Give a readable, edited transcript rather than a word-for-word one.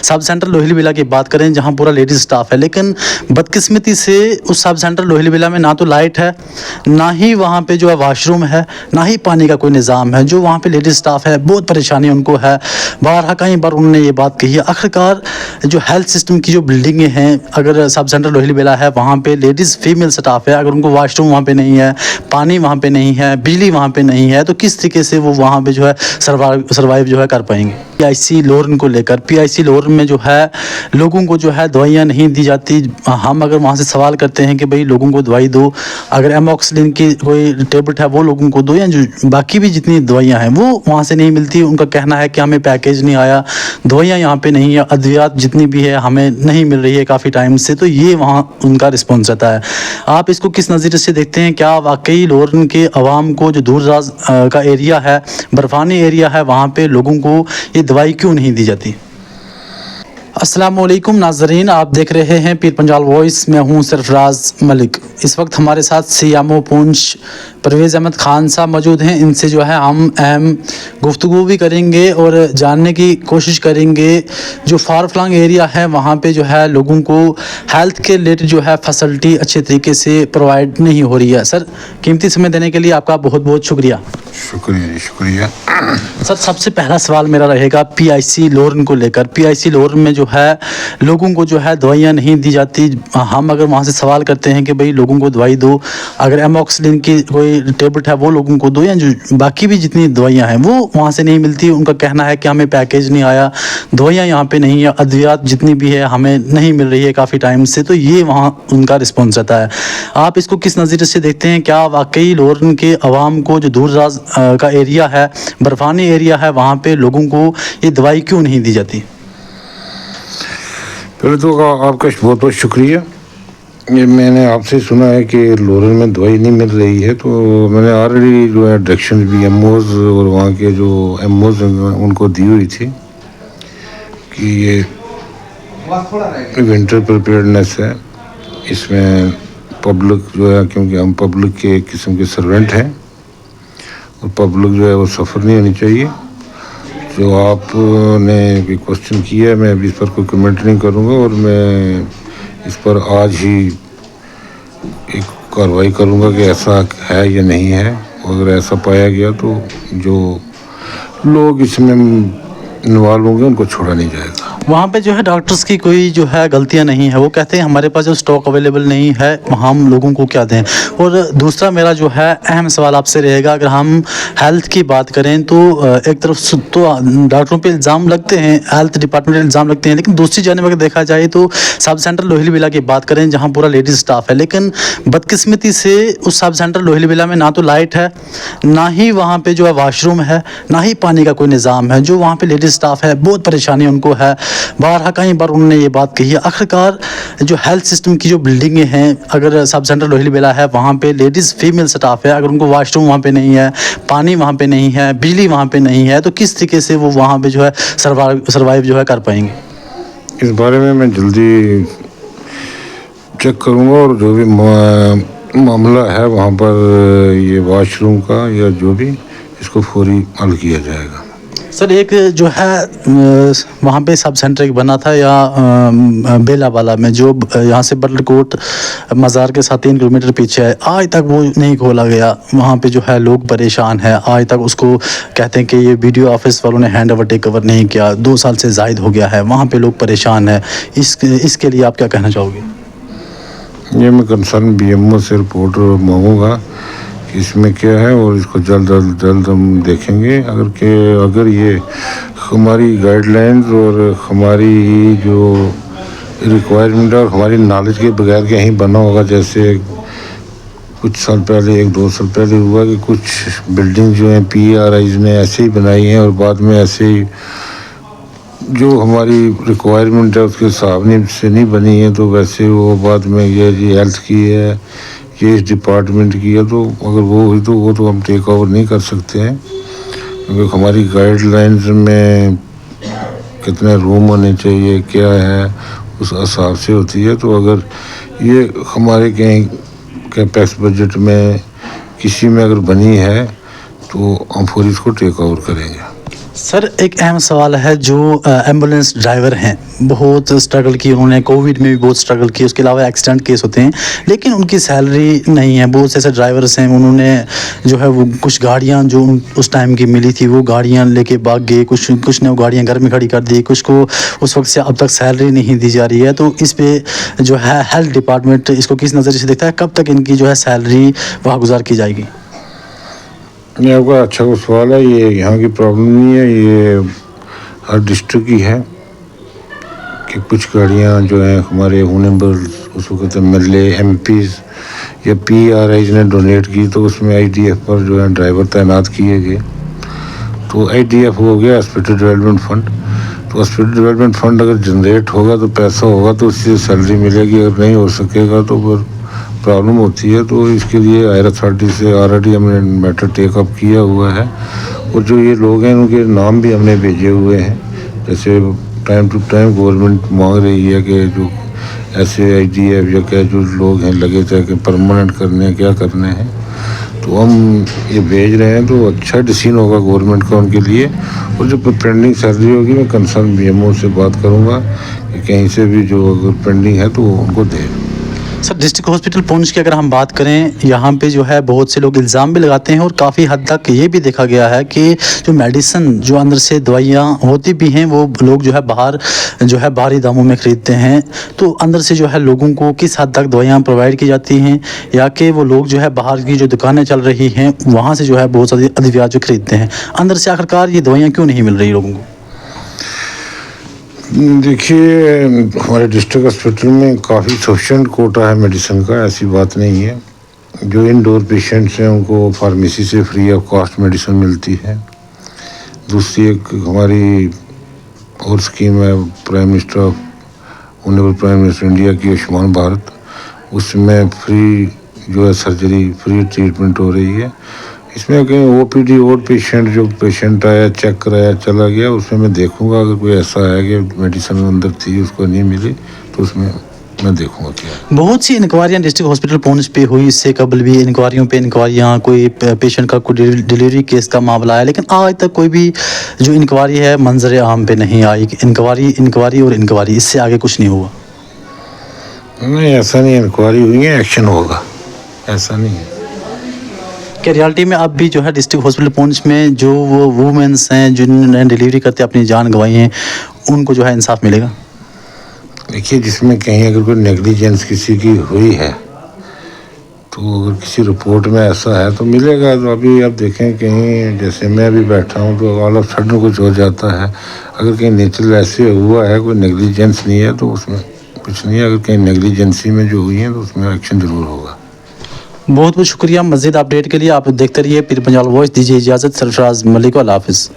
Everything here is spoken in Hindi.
सब सेंटर लोहिल विला की बात करें जहां पूरा लेडीज़ स्टाफ है, लेकिन बदकिस्मती से उस सब सेंटर लोहिल विला में ना तो लाइट है, ना ही वहां पे जो है वाशरूम है, ना ही पानी का कोई निज़ाम है। जो वहां पे लेडीज़ स्टाफ है बहुत परेशानी उनको है। बारहा कई बार उन्होंने ये बात कही है। आखिरकार जो हेल्थ सिस्टम की जो बिल्डिंगें हैं, अगर सब सेंटर लोहिल विला है वहाँ पे लेडीज़ फीमेल स्टाफ है, अगर उनको वाशरूम वहाँ पे नहीं है, पानी वहाँ पे नहीं है, बिजली वहाँ पे नहीं है, तो किस तरीके से वो वहाँ पे जो है सर्वाइव जो है कर पाएंगे। पीआईसी लोरन को लेकर, पीआईसी लोरन में जो है लोगों को जो है दवाइयाँ नहीं दी जाती। हम अगर वहाँ से सवाल करते हैं कि भाई लोगों को दवाई दो, अगर एमॉक्सिलिन की कोई टेबलेट है वो लोगों को दो, या जो बाकी भी जितनी दवाइयाँ हैं वो वहाँ से नहीं मिलती। उनका कहना है कि हमें पैकेज नहीं आया, दवाइयाँ यहाँ पे नहीं है, अद्वियात जितनी भी है हमें नहीं मिल रही है काफ़ी टाइम से। तो ये वहाँ उनका रिस्पॉन्स रहता है। आप इसको किस नज़रिए से देखते हैं? क्या वाकई लोरन के अवाम को जो दूर दराज का एरिया है, बर्फानी एरिया है, वहाँ पे लोगों को ये दवाई क्यों नहीं दी जाती? अस्सलामुअलैकुम नाज़रीन, आप देख रहे हैं पीर पंजाल वॉइस। मैं हूं सरफराज मलिक। इस वक्त हमारे साथ सीएमओ पूंछ परवेज़ अहमद ख़ान साहब मौजूद हैं। इनसे जो है हम अहम गुफ्तगू भी करेंगे और जानने की कोशिश करेंगे जो फार फ्लंग एरिया है वहाँ पे जो है लोगों को हेल्थ के रिलेटेड जो है फैसिलिटी अच्छे तरीके से प्रोवाइड नहीं हो रही है। सर, कीमती समय देने के लिए आपका बहुत बहुत शुक्रिया। शुक्रिया जी, शुक्रिया। सर, सबसे पहला सवाल मेरा रहेगा पीआईसी लोरन को लेकर। पीआईसी लोरन में जो है लोगों को जो है दवाइयाँ नहीं दी जाती। हम अगर वहाँ से सवाल करते हैं कि भाई लोगों को दवाई दो, अगर एमॉक्सिलिन की कोई टेबलेट है वो लोगों को दो, या जो बाकी भी जितनी दवाइयाँ हैं वो वहाँ से नहीं मिलती। उनका कहना है कि हमें पैकेज नहीं आया, दवाइयाँ यहाँ पे नहीं है, अद्वियात जितनी भी है हमें नहीं मिल रही है काफ़ी टाइम से। तो ये वहाँ उनका रिस्पॉन्स रहता है। आप इसको किस नज़रिए से देखते हैं? क्या वाकई लोरन के अवाम को जो दूर दराज का एरिया है, बर्फानी एरिया है, वहाँ पे लोगों को ये दवाई क्यों नहीं दी जाती? पहले तो आपका बहुत बहुत शुक्रिया। ये मैंने आपसे सुना है कि लोरन में दवाई नहीं मिल रही है, तो मैंने ऑलरेडी जो है डायरेक्शन भी एमओज और वहाँ के जो एमओज उनको दी हुई थी कि ये विंटर प्रिपेयर्डनेस है, इसमें पब्लिक जो है, क्योंकि हम पब्लिक के एक किस्म के सर्वेंट हैं और पब्लिक जो है वो सफ़र नहीं होनी चाहिए। जो आपने भी क्वेश्चन किया है, मैं अभी इस पर कोई कमेंट नहीं करूँगा और मैं इस पर आज ही एक कार्रवाई करूँगा कि ऐसा है या नहीं है। अगर ऐसा पाया गया तो जो लोग इसमें इन्वॉल्व होंगे उनको छोड़ा नहीं जाएगा। वहाँ पे जो है डॉक्टर्स की कोई जो है गलतियाँ नहीं है। वो कहते हैं हमारे पास जो स्टॉक अवेलेबल नहीं है हम लोगों को क्या दें। और दूसरा मेरा जो है अहम सवाल आपसे रहेगा, अगर हम हेल्थ की बात करें तो एक तरफ तो डॉक्टरों पे इल्ज़ाम लगते हैं, हेल्थ डिपार्टमेंट इल्ज़ाम लगते हैं, लेकिन दूसरी जानिब अगर देखा जाए तो सब सेंटर लोहिल विला की बात करें जहाँ पूरा लेडीज़ स्टाफ है, लेकिन बदकिस्मती से उस सब सेंटर लोहिल विला में ना तो लाइट है, ना ही वहाँ पर जो है वाशरूम है, ना ही पानी का कोई निज़ाम है। जो वहाँ पर लेडीज़ स्टाफ है बहुत परेशानी उनको है। बारहा कई बार उन्होंने ये बात कही है। आखिरकार जो हेल्थ सिस्टम की जो बिल्डिंगें हैं, अगर सब सेंटर लोहिल विला है वहाँ पे लेडीज़ फीमेल स्टाफ है, अगर उनको वाशरूम वहाँ पे नहीं है, पानी वहाँ पे नहीं है, बिजली वहाँ पे नहीं है, तो किस तरीके से वो वहाँ पे जो है सर्वाइव जो है कर पाएंगे? इस बारे में मैं जल्दी चेक करूँगा और जो भी मामला है वहाँ पर ये वाशरूम का या जो भी, इसको फौरी हल किया जाएगा। सर, एक जो है वहाँ पे सब सेंटर एक बना था या बेला वाला में, जो यहाँ से बटलकोट मज़ार के साथ 3 किलोमीटर पीछे है, आज तक वो नहीं खोला गया। वहाँ पे जो है लोग परेशान हैं, आज तक उसको कहते हैं कि ये वीडियो ऑफिस वालों ने हैंड ओवर टेक ओवर नहीं किया। 2 साल से ज़ायद हो गया है, वहाँ पे लोग परेशान हैं। इसके लिए आप क्या कहना चाहोगे? ये मैं कंसर्न बीएमओ से रिपोर्ट मांगूंगा कि इसमें क्या है और इसको जल्द हम देखेंगे। अगर ये हमारी गाइडलाइंस और हमारी जो रिक्वायरमेंट और हमारी नॉलेज के बगैर कहीं बना होगा, जैसे कुछ साल पहले 1-2 साल पहले हुआ कि कुछ बिल्डिंग जो हैं PRIs ने ऐसे ही बनाई हैं और बाद में ऐसे ही जो हमारी रिक्वायरमेंट है उसके हिसाब से नहीं बनी है, तो वैसे वो बाद में ये जी हेल्थ की है, ये इस डिपार्टमेंट की है, तो अगर वो हुई तो वो तो हम टेक ओवर नहीं कर सकते हैं, क्योंकि हमारी गाइडलाइंस में कितने रूम होने चाहिए क्या है उस हिसाब से होती है। तो अगर ये हमारे कहीं कैपेक्स बजट में किसी में अगर बनी है तो हम फौरी इसको टेक ओवर करेंगे। सर एक अहम सवाल है जो एम्बुलेंस ड्राइवर हैं बहुत स्ट्रगल की उन्होंने कोविड में भी बहुत स्ट्रगल की उसके अलावा एक्सीडेंट केस होते हैं लेकिन उनकी सैलरी नहीं है। बहुत से ऐसे ड्राइवर्स हैं उन्होंने जो है वो कुछ गाड़ियां जो उस टाइम की मिली थी वो गाड़ियां लेके भाग गए, कुछ ने वो गाड़ियां घर में खड़ी कर दी, कुछ को उस वक्त से अब तक सैलरी नहीं दी जा रही है। तो इस पे जो है हेल्थ डिपार्टमेंट इसको किस नज़रिए से देखता है, कब तक इनकी जो है सैलरी वहाँ गुजार की जाएगी? ये आपका अच्छा सवाल है। ये यहाँ की प्रॉब्लम नहीं है, ये हर डिस्ट्रिक्ट की है कि कुछ गाड़ियाँ जो हैं हमारे हुनेबल उसको कहते हैं एमएलए एमपीज़ या पीआरआईज ने डोनेट की तो उसमें आईडीएफ पर जो है ड्राइवर तैनात किए गए। तो आईडीएफ हो गया हॉस्पिटल डेवलपमेंट फंड। तो हॉस्पिटल डेवलपमेंट फंड अगर जनरेट होगा तो पैसा होगा तो उससे सैलरी मिलेगी, अगर नहीं हो सकेगा तो फिर प्रॉब्लम होती है। तो इसके लिए हायर अथॉरिटी से ऑलरेडी हमने मैटर टेकअप किया हुआ है और जो ये लोग हैं उनके नाम भी हमने भेजे हुए हैं। जैसे टाइम टू टाइम गवर्नमेंट मांग रही है कि जो ऐसे आईडीएफ या क्या जो लोग हैं लगे थे कि परमानेंट करने हैं क्या करने हैं, तो हम ये भेज रहे हैं। तो अच्छा डिसीजन होगा गवर्नमेंट का उनके लिए। और जो पेंडिंग सैलरी होगी मैं कंसर्न बीएमओ से बात करूँगा कि कहीं से भी जो अगर पेंडिंग है तो वो उनको दे। सर डिस्ट्रिक्ट हॉस्पिटल पुंछ की अगर हम बात करें यहाँ पे जो है बहुत से लोग इल्ज़ाम भी लगाते हैं और काफ़ी हद तक ये भी देखा गया है कि जो मेडिसिन जो अंदर से दवाइयाँ होती भी हैं वो लोग जो है बाहर जो है बाहरी दामों में ख़रीदते हैं। तो अंदर से जो है लोगों को किस हद तक दवाइयाँ प्रोवाइड की जाती हैं या कि वो लोग जो है बाहर की जो दुकानें चल रही हैं वहाँ से जो है बहुत सारी अद्वियात जो ख़रीदते हैं, अंदर से आखिरकार ये दवाइयाँ क्यों नहीं मिल रही लोगों को? देखिए हमारे डिस्ट्रिक्ट हॉस्पिटल में काफ़ी सफिशेंट कोटा है मेडिसिन का, ऐसी बात नहीं है। जो इंडोर पेशेंट्स हैं उनको फार्मेसी से फ्री ऑफ कॉस्ट मेडिसिन मिलती है। दूसरी एक हमारी और स्कीम है prime minister of honourable prime minister India की आयुष्मान भारत, उसमें फ्री जो है सर्जरी फ्री ट्रीटमेंट हो रही है। इसमें कहीं ओपीडी और पेशेंट जो पेशेंट आया चेक कराया चला गया उसमें मैं देखूंगा अगर कोई ऐसा है कि मेडिसिन अंदर थी उसको नहीं मिली तो उसमें मैं देखूंगा क्या। बहुत सी इंक्वायरियाँ डिस्ट्रिक्ट हॉस्पिटल पुंछ पे हुई, इससे कबल भी इंक्वायरियों पे इंक्वायरियाँ, कोई पेशेंट का कोई डिलीवरी केस का मामला है लेकिन आज तक कोई भी जो इंक्वायरी है मंजर आम पे नहीं आई। इंक्वायरी और इंक्वायरी, इससे आगे कुछ नहीं हुआ। नहीं ऐसा नहीं, इंक्वायरी हुई है, एक्शन होगा, ऐसा नहीं है। क्या रियलिटी में अब भी जो है डिस्ट्रिक्ट हॉस्पिटल पुंछ में जो वो वुमेन्स हैं जिन्होंने डिलीवरी करते अपनी जान गंवाई हैं उनको जो है इंसाफ मिलेगा? देखिए जिसमें कहीं अगर कोई नेग्लिजेंस किसी की हुई है तो अगर किसी रिपोर्ट में ऐसा है तो मिलेगा। तो अभी आप देखें कहीं जैसे मैं अभी बैठा हूँ तो ऑल ऑफ सडन कुछ हो जाता है, अगर कहीं नेचुरल ऐसे हुआ है कोई नेग्लिजेंस नहीं है तो उसमें कुछ नहीं है। अगर कहीं नेग्लिजेंसी में जो हुई है तो उसमें एक्शन ज़रूर होगा। बहुत बहुत शुक्रिया मज़ीद अपडेट के लिए आप देखते रहिए पीर पंजाल वॉइस। दीजिए इजाज़त, सरफराज मलिक, अल्लाह हाफ़िज़।